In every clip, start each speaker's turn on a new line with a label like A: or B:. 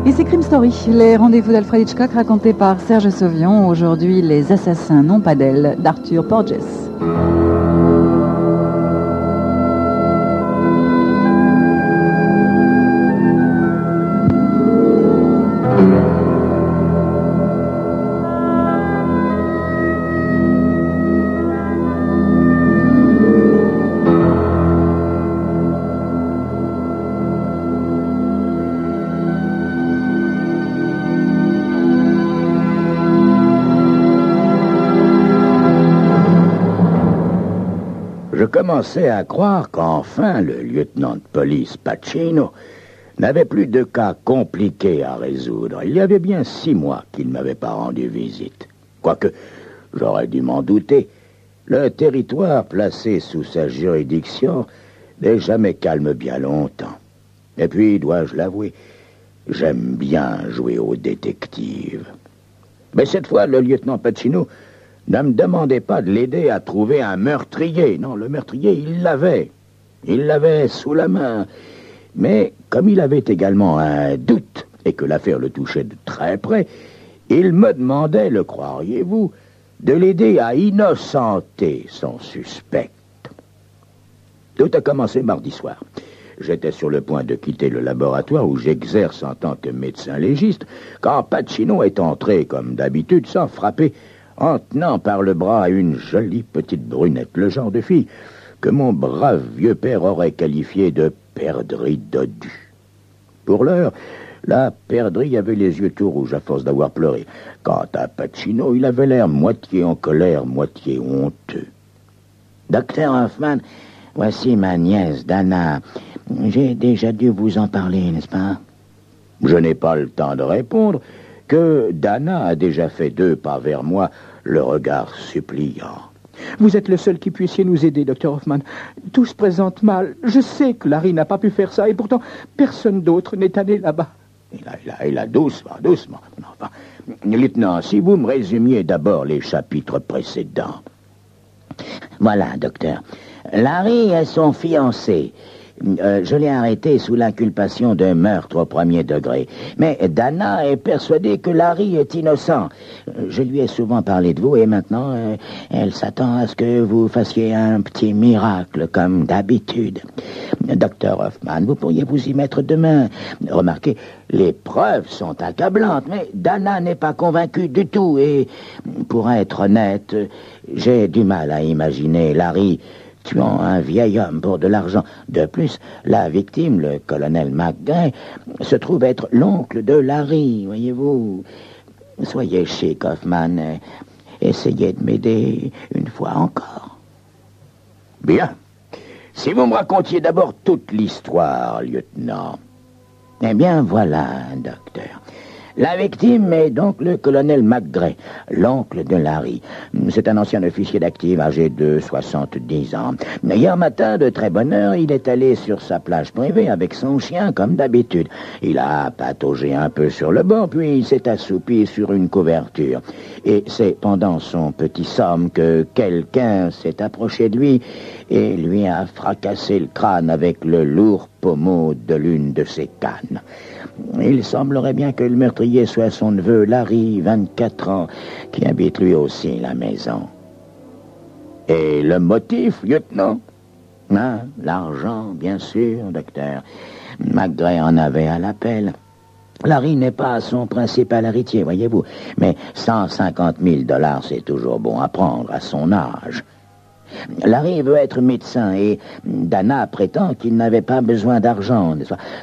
A: Ici Crime Story, les rendez-vous d'Alfred Hitchcock racontés par Serge Sauvion. Aujourd'hui, Les assassins n'ont pas d'aile d'Arthur Porges.
B: Je commençais à croire qu'enfin le lieutenant de police Pacino n'avait plus de cas compliqués à résoudre. Il y avait bien 6 mois qu'il ne m'avait pas rendu visite. Quoique, j'aurais dû m'en douter, le territoire placé sous sa juridiction n'est jamais calme bien longtemps. Et puis, dois-je l'avouer, j'aime bien jouer au détective. Mais cette fois, le lieutenant Pacino ne me demandait pas de l'aider à trouver un meurtrier. Non, le meurtrier, il l'avait. Il l'avait sous la main. Mais comme il avait également un doute et que l'affaire le touchait de très près, il me demandait, le croiriez-vous, de l'aider à innocenter son suspect. Tout a commencé mardi soir. J'étais sur le point de quitter le laboratoire où j'exerce en tant que médecin légiste quand Pacino est entré, comme d'habitude, sans frapper, en tenant par le bras une jolie petite brunette, le genre de fille que mon brave vieux père aurait qualifié de perdrix dodue. Pour l'heure, la perdrix avait les yeux tout rouges à force d'avoir pleuré. Quant à Pacino, il avait l'air moitié en colère, moitié honteux.
C: « Docteur Hoffman, voici ma nièce, Dana. J'ai déjà dû vous en parler, n'est-ce pas ?»
B: Je n'ai pas le temps de répondre que Dana a déjà fait 2 pas vers moi, le regard suppliant.
D: « Vous êtes le seul qui puissiez nous aider, Dr. Hoffman. Tout se présente mal. Je sais que Larry n'a pas pu faire ça, et pourtant, personne d'autre n'est allé là-bas. »
B: Il a doucement. Enfin, lieutenant, si vous me résumiez d'abord les chapitres précédents.
C: Voilà, docteur. Larry est son fiancé. Je l'ai arrêté sous l'inculpation d'un meurtre au 1er degré. Mais Dana est persuadée que Larry est innocent. Je lui ai souvent parlé de vous et maintenant, elle s'attend à ce que vous fassiez un petit miracle, comme d'habitude. Docteur Hoffman, vous pourriez vous y mettre demain. Remarquez, les preuves sont accablantes, mais Dana n'est pas convaincue du tout. Et pour être honnête, j'ai du mal à imaginer Larry tuant un vieil homme pour de l'argent. De plus, la victime, le colonel McGray, se trouve être l'oncle de Larry, voyez-vous. Soyez chic, Hoffman. Essayez de m'aider une fois encore.
B: Bien. Si vous me racontiez d'abord toute l'histoire, lieutenant.
C: Eh bien, voilà, docteur. La victime est donc le colonel McGray, l'oncle de Larry. C'est un ancien officier d'active âgé de 70 ans. Hier matin, de très bonne heure, il est allé sur sa plage privée avec son chien, comme d'habitude. Il a pataugé un peu sur le bord, puis il s'est assoupi sur une couverture. Et c'est pendant son petit somme que quelqu'un s'est approché de lui et lui a fracassé le crâne avec le lourd pommeau de l'une de ses cannes. Il semblerait bien que le meurtrier soit son neveu Larry, 24 ans, qui habite lui aussi la maison.
B: Et le motif, lieutenant?
C: L'argent, bien sûr, docteur. McGray en avait à l'appel. Larry n'est pas son principal héritier, voyez-vous, mais 150 000 $, c'est toujours bon à prendre à son âge. Larry veut être médecin et Dana prétend qu'il n'avait pas besoin d'argent.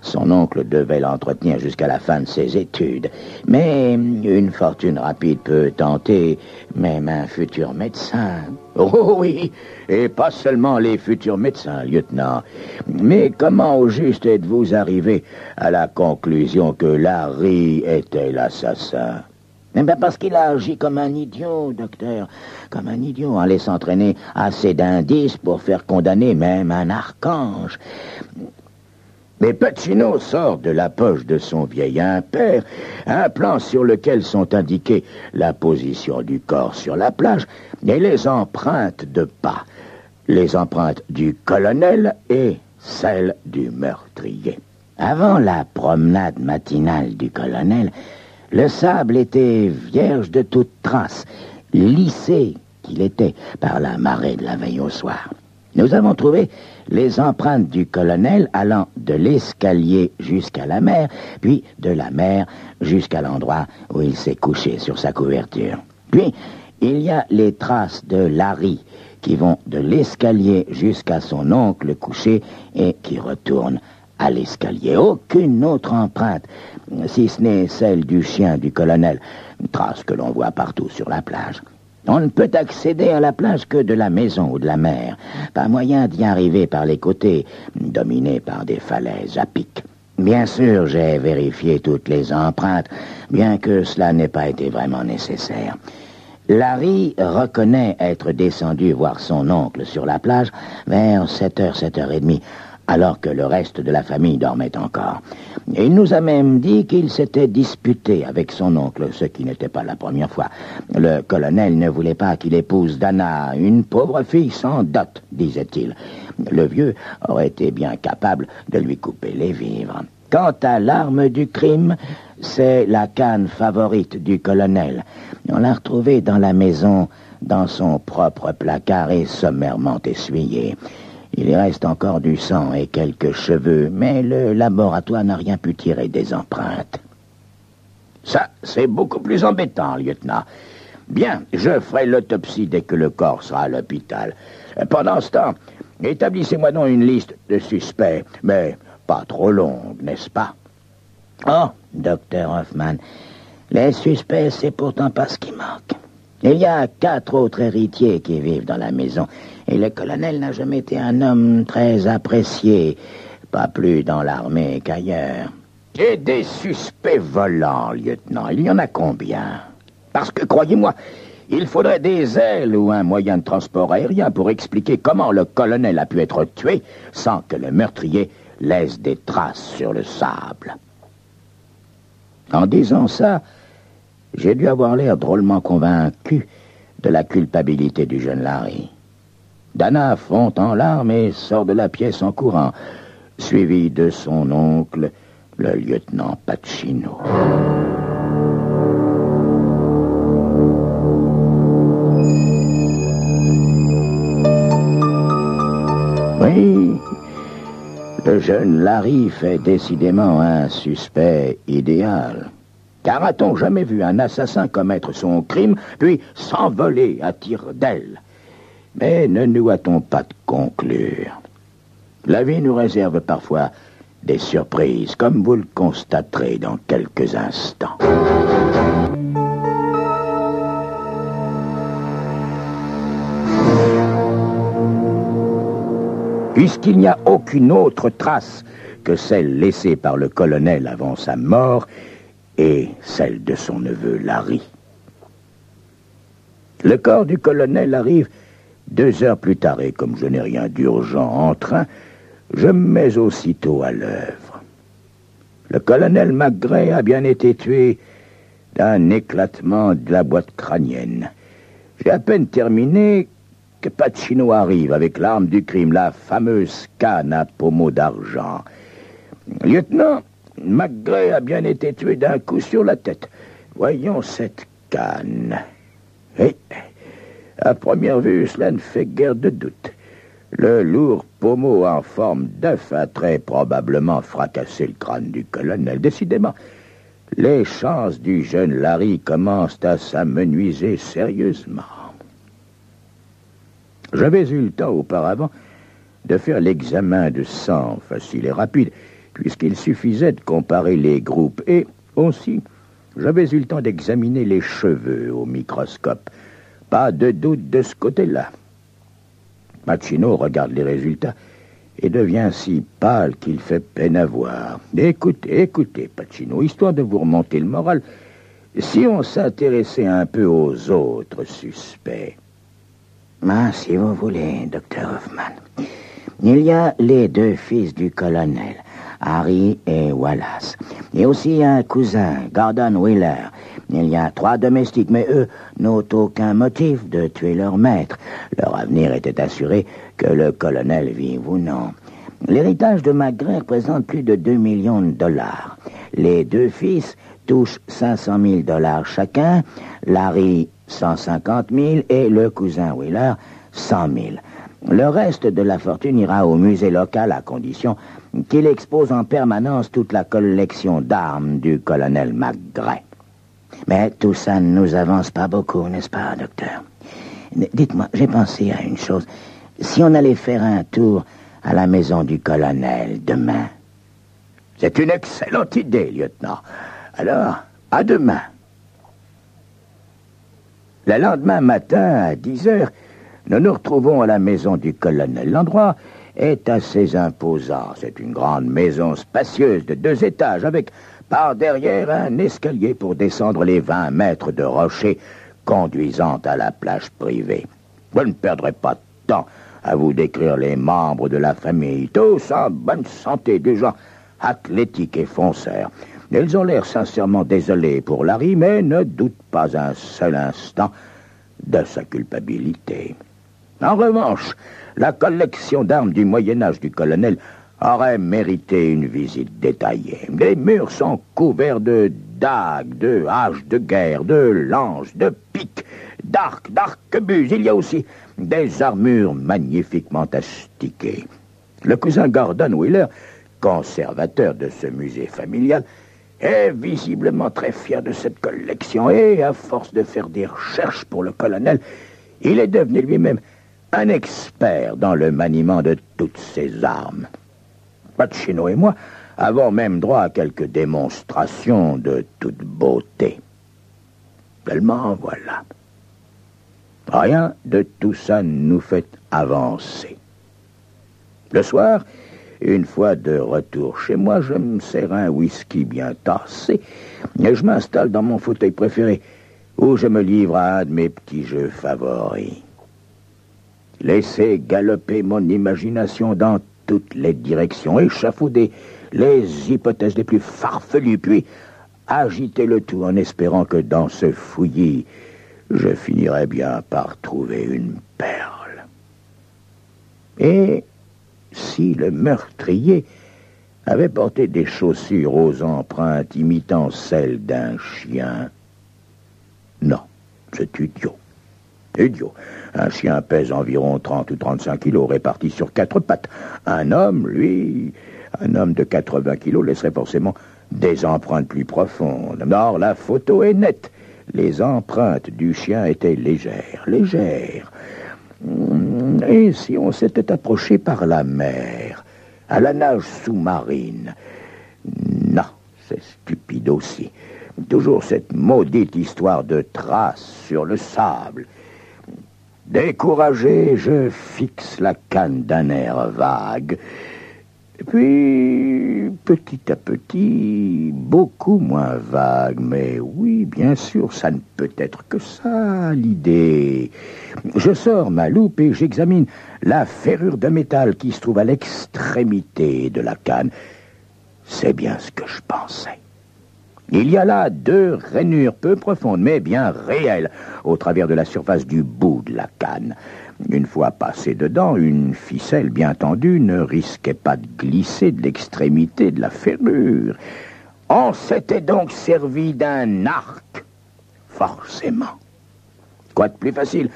C: Son oncle devait l'entretenir jusqu'à la fin de ses études. Mais une fortune rapide peut tenter même un futur médecin.
B: Oh oui, et pas seulement les futurs médecins, lieutenant. Mais comment au juste êtes-vous arrivé à la conclusion que Larry était l'assassin?
C: Parce qu'il a agi comme un idiot, docteur. Comme un idiot, en laissant traîner assez d'indices pour faire condamner même un archange.
B: Mais Pacino sort de la poche de son vieil impère un plan sur lequel sont indiquées la position du corps sur la plage et les empreintes de pas. Les empreintes du colonel et celles du meurtrier.
C: Avant la promenade matinale du colonel, le sable était vierge de toute trace, lissé qu'il était par la marée de la veille au soir. Nous avons trouvé les empreintes du colonel allant de l'escalier jusqu'à la mer, puis de la mer jusqu'à l'endroit où il s'est couché sur sa couverture. Puis, il y a les traces de Larry qui vont de l'escalier jusqu'à son oncle couché et qui retournent à l'escalier. Aucune autre empreinte, si ce n'est celle du chien du colonel, une trace que l'on voit partout sur la plage. On ne peut accéder à la plage que de la maison ou de la mer. Pas moyen d'y arriver par les côtés, dominés par des falaises à pic. Bien sûr, j'ai vérifié toutes les empreintes, bien que cela n'ait pas été vraiment nécessaire. Larry reconnaît être descendu voir son oncle sur la plage vers 7h, 7h30, alors que le reste de la famille dormait encore. Il nous a même dit qu'il s'était disputé avec son oncle, ce qui n'était pas la première fois. Le colonel ne voulait pas qu'il épouse Dana, une pauvre fille sans dot, disait-il. Le vieux aurait été bien capable de lui couper les vivres. Quant à l'arme du crime, c'est la canne favorite du colonel. On l'a retrouvée dans la maison, dans son propre placard et sommairement essuyée. Il y reste encore du sang et quelques cheveux, mais le laboratoire n'a rien pu tirer des empreintes.
B: Ça, c'est beaucoup plus embêtant, lieutenant. Bien, je ferai l'autopsie dès que le corps sera à l'hôpital. Pendant ce temps, établissez-moi donc une liste de suspects, mais pas trop longue, n'est-ce pas?
C: Oh, docteur Hoffman, les suspects, c'est pourtant pas ce qui manque. Il y a 4 autres héritiers qui vivent dans la maison, et le colonel n'a jamais été un homme très apprécié, pas plus dans l'armée qu'ailleurs.
B: Et des suspects volants, lieutenant, il y en a combien? Parce que, croyez-moi, il faudrait des ailes ou un moyen de transport aérien pour expliquer comment le colonel a pu être tué sans que le meurtrier laisse des traces sur le sable. En disant ça, j'ai dû avoir l'air drôlement convaincu de la culpabilité du jeune Larry. Dana fond en larmes et sort de la pièce en courant, suivi de son oncle, le lieutenant Pacino. Oui, le jeune Larry fait décidément un suspect idéal. Car a-t-on jamais vu un assassin commettre son crime, puis s'envoler à tire d'aile? Mais ne nous hâtons pas de conclure. La vie nous réserve parfois des surprises, comme vous le constaterez dans quelques instants. Puisqu'il n'y a aucune autre trace que celle laissée par le colonel avant sa mort et celle de son neveu Larry. Le corps du colonel arrive 2 heures plus tard et comme je n'ai rien d'urgent en train, je me mets aussitôt à l'œuvre. Le colonel McGray a bien été tué d'un éclatement de la boîte crânienne. J'ai à peine terminé que Pacino arrive avec l'arme du crime, la fameuse canne à pommeau d'argent. Lieutenant, McGray a bien été tué d'un coup sur la tête. Voyons cette canne. Et, à première vue, cela ne fait guère de doute. Le lourd pommeau en forme d'œuf a très probablement fracassé le crâne du colonel. Décidément, les chances du jeune Larry commencent à s'amenuiser sérieusement. J'avais eu le temps auparavant de faire l'examen de sang facile et rapide, puisqu'il suffisait de comparer les groupes. Et aussi, j'avais eu le temps d'examiner les cheveux au microscope. Pas de doute de ce côté-là. Pacino regarde les résultats et devient si pâle qu'il fait peine à voir. Écoutez, Pacino, histoire de vous remonter le moral, si on s'intéressait un peu aux autres suspects.
C: Ah, si vous voulez, docteur Hoffman. Il y a les 2 fils du colonel, Harry et Wallace. Et aussi un cousin, Gordon Wheeler. Il y a 3 domestiques, mais eux n'ont aucun motif de tuer leur maître. Leur avenir était assuré que le colonel vive ou non. L'héritage de McGray représente plus de 2 millions de dollars. Les deux fils touchent 500 000 dollars chacun, Larry 150 000 et le cousin Wheeler 100 000. Le reste de la fortune ira au musée local à condition qu'il expose en permanence toute la collection d'armes du colonel McGray. Mais tout ça ne nous avance pas beaucoup, n'est-ce pas, docteur? Dites-moi, j'ai pensé à une chose. Si on allait faire un tour à la maison du colonel demain?
B: C'est une excellente idée, lieutenant. Alors, à demain. Le lendemain matin, à 10 heures, nous nous retrouvons à la maison du colonel. L'endroit est assez imposant. C'est une grande maison spacieuse de 2 étages avec, par derrière, un escalier pour descendre les 20 mètres de rocher conduisant à la plage privée. Je ne perdrai pas de temps à vous décrire les membres de la famille, tous en bonne santé, des gens athlétiques et fonceurs. Ils ont l'air sincèrement désolés pour Larry, mais ne doutent pas un seul instant de sa culpabilité. En revanche, la collection d'armes du Moyen-Âge du colonel aurait mérité une visite détaillée. Les murs sont couverts de dagues, de haches de guerre, de lances, de piques, d'arcs, d'arquebuses. Il y a aussi des armures magnifiquement astiquées. Le cousin Gordon Wheeler, conservateur de ce musée familial, est visiblement très fier de cette collection et, à force de faire des recherches pour le colonel, il est devenu lui-même un expert dans le maniement de toutes ces armes. Pacino et moi avons même droit à quelques démonstrations de toute beauté. Seulement, voilà. Rien de tout ça nous fait avancer. Le soir, une fois de retour chez moi, je me sers un whisky bien tassé et je m'installe dans mon fauteuil préféré où je me livre à un de mes petits jeux favoris. Laisser galoper mon imagination dans toutes les directions, échafauder les hypothèses les plus farfelues, puis agiter le tout en espérant que dans ce fouillis, je finirai bien par trouver une perle. Et si le meurtrier avait porté des chaussures aux empreintes imitant celles d'un chien? Non, c'est idiot. Idiot. Un chien pèse environ 30 ou 35 kilos répartis sur 4 pattes. Un homme, lui, un homme de 80 kilos laisserait forcément des empreintes plus profondes. Or, la photo est nette. Les empreintes du chien étaient légères. Et si on s'était approché par la mer, à la nage sous-marine? Non, c'est stupide aussi. Toujours cette maudite histoire de traces sur le sable. Découragé, je fixe la canne d'un air vague. Puis, petit à petit, beaucoup moins vague, mais oui, bien sûr, ça ne peut être que ça, l'idée. Je sors ma loupe et j'examine la ferrure de métal qui se trouve à l'extrémité de la canne. C'est bien ce que je pensais. Il y a là 2 rainures peu profondes, mais bien réelles, au travers de la surface du bout de la canne. Une fois passé dedans, une ficelle bien tendue ne risquait pas de glisser de l'extrémité de la ferrure. On s'était donc servi d'un arc, forcément. Quoi de plus facile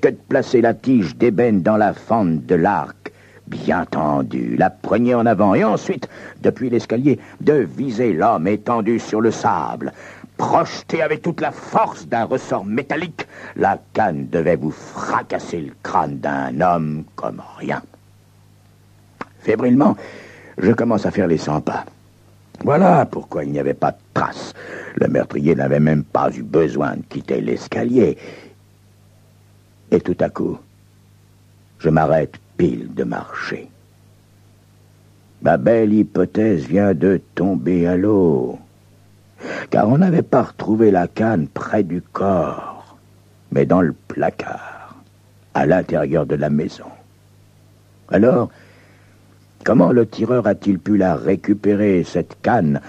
B: que de placer la tige d'ébène dans la fente de l'arc, bien tendue, la poignée en avant, et ensuite, depuis l'escalier, de viser l'homme étendu sur le sable. Projeté avec toute la force d'un ressort métallique, la canne devait vous fracasser le crâne d'un homme comme rien. Fébrilement, je commence à faire les 100 pas. Voilà pourquoi il n'y avait pas de trace. Le meurtrier n'avait même pas eu besoin de quitter l'escalier. Et tout à coup, je m'arrête pile de marcher. Ma belle hypothèse vient de tomber à l'eau. Car on n'avait pas retrouvé la canne près du corps, mais dans le placard, à l'intérieur de la maison. Alors, comment le tireur a-t-il pu la récupérer, cette canne,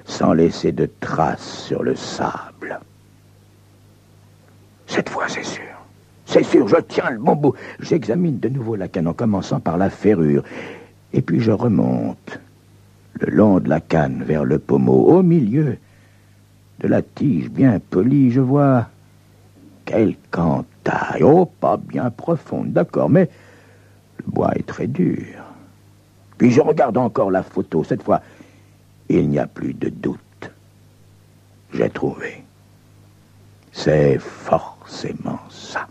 B: sans laisser de traces sur le sable? Cette fois, c'est sûr. C'est sûr, je tiens le bon bout. J'examine de nouveau la canne en commençant par la ferrure. Et puis je remonte, le long de la canne vers le pommeau, au milieu de la tige bien polie, je vois quelque entaille. Oh, pas bien profonde, d'accord, mais le bois est très dur. Puis je regarde encore la photo. Cette fois, il n'y a plus de doute. J'ai trouvé. C'est forcément ça.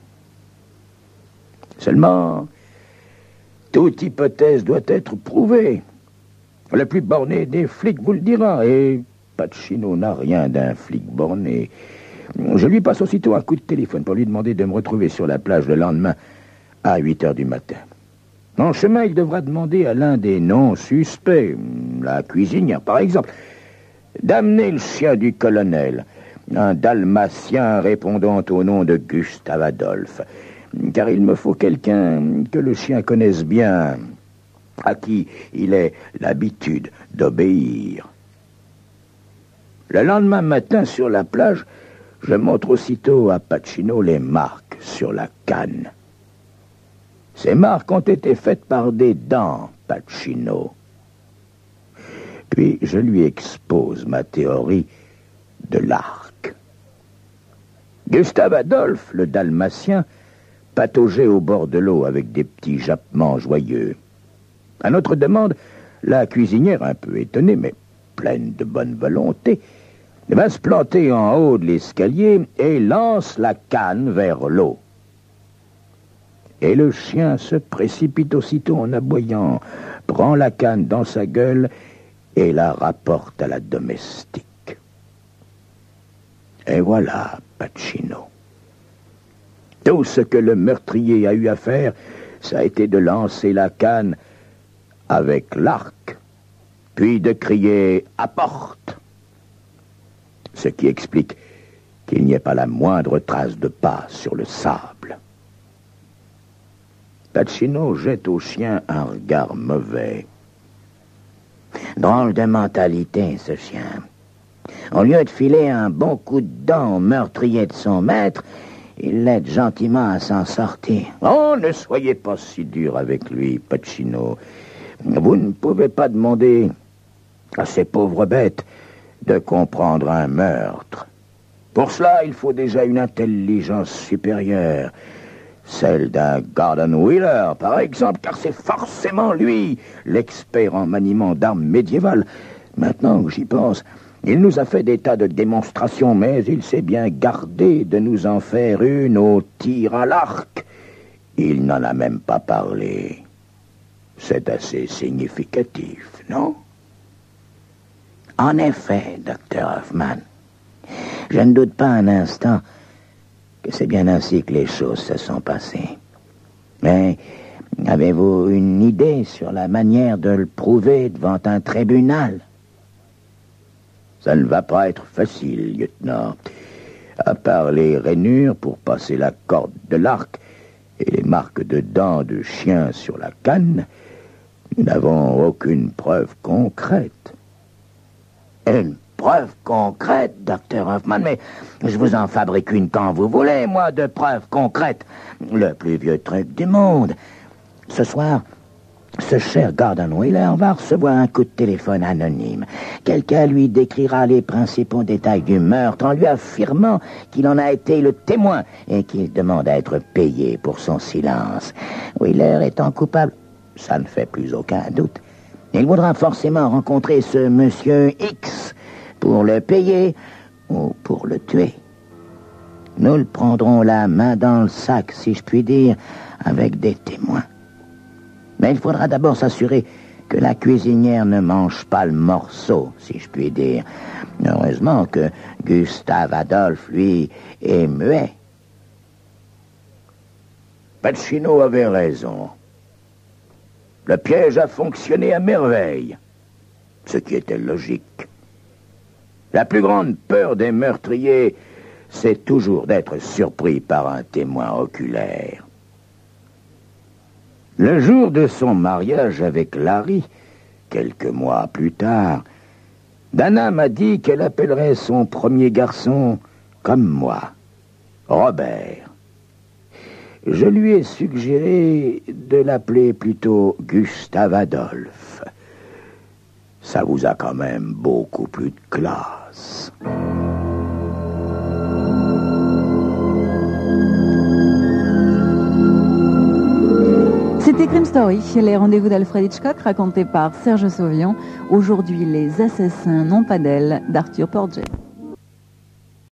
B: Seulement, toute hypothèse doit être prouvée. Le plus borné des flics vous le dira, et Pacino n'a rien d'un flic borné. Je lui passe aussitôt un coup de téléphone pour lui demander de me retrouver sur la plage le lendemain à 8 heures du matin. En chemin, il devra demander à l'un des noms suspects, la cuisinière par exemple, d'amener le chien du colonel, un dalmatien répondant au nom de Gustave Adolphe, car il me faut quelqu'un que le chien connaisse bien, à qui il ait l'habitude d'obéir. Le lendemain matin, sur la plage, je montre aussitôt à Pacino les marques sur la canne. Ces marques ont été faites par des dents, Pacino. Puis je lui expose ma théorie de l'arc. Gustave Adolphe, le dalmatien, pataugeait au bord de l'eau avec des petits jappements joyeux. À notre demande, la cuisinière, un peu étonnée, mais pleine de bonne volonté, va se planter en haut de l'escalier et lance la canne vers l'eau. Et le chien se précipite aussitôt en aboyant, prend la canne dans sa gueule et la rapporte à la domestique. Et voilà, Pacino. Tout ce que le meurtrier a eu à faire, ça a été de lancer la canne avec l'arc, puis de crier « apporte !» Ce qui explique qu'il n'y ait pas la moindre trace de pas sur le sable. Pacino jette au chien un regard mauvais.
C: Drôle de mentalité, ce chien. Au lieu de filer un bon coup de dent au meurtrier de son maître, il l'aide gentiment à s'en sortir.
B: Oh, ne soyez pas si dur avec lui, Pacino. Vous ne pouvez pas demander à ces pauvres bêtes de comprendre un meurtre. Pour cela, il faut déjà une intelligence supérieure, celle d'un Gordon Wheeler, par exemple, car c'est forcément lui, l'expert en maniement d'armes médiévales. Maintenant que j'y pense, il nous a fait des tas de démonstrations, mais il s'est bien gardé de nous en faire une au tir à l'arc. Il n'en a même pas parlé. C'est assez significatif, non?
C: En effet, Dr. Hoffman, je ne doute pas un instant que c'est bien ainsi que les choses se sont passées. Mais avez-vous une idée sur la manière de le prouver devant un tribunal?
B: Ça ne va pas être facile, lieutenant. À part les rainures pour passer la corde de l'arc et les marques de dents de chien sur la canne, nous n'avons aucune preuve concrète.
C: Une preuve concrète, Dr. Hoffman, mais je vous en fabrique une quand vous voulez, moi, de preuves concrètes. Le plus vieux truc du monde. Ce soir, ce cher Gordon Wheeler va recevoir un coup de téléphone anonyme. Quelqu'un lui décrira les principaux détails du meurtre en lui affirmant qu'il en a été le témoin et qu'il demande à être payé pour son silence. Wheeler étant coupable, ça ne fait plus aucun doute. Il voudra forcément rencontrer ce monsieur X pour le payer ou pour le tuer. Nous le prendrons la main dans le sac, si je puis dire, avec des témoins. Mais il faudra d'abord s'assurer que la cuisinière ne mange pas le morceau, si je puis dire. Heureusement que Gustave Adolphe, lui, est muet.
B: Pacino avait raison. Le piège a fonctionné à merveille, ce qui était logique. La plus grande peur des meurtriers, c'est toujours d'être surpris par un témoin oculaire. Le jour de son mariage avec Larry, quelques mois plus tard, Dana m'a dit qu'elle appellerait son premier garçon comme moi, Robert. Je lui ai suggéré de l'appeler plutôt Gustave Adolphe. Ça vous a quand même beaucoup plus de classe.
A: C'était Crime Story, les rendez-vous d'Alfred Hitchcock racontés par Serge Sauvion. Aujourd'hui, les assassins n'ont pas d'ailes d'Arthur Porger.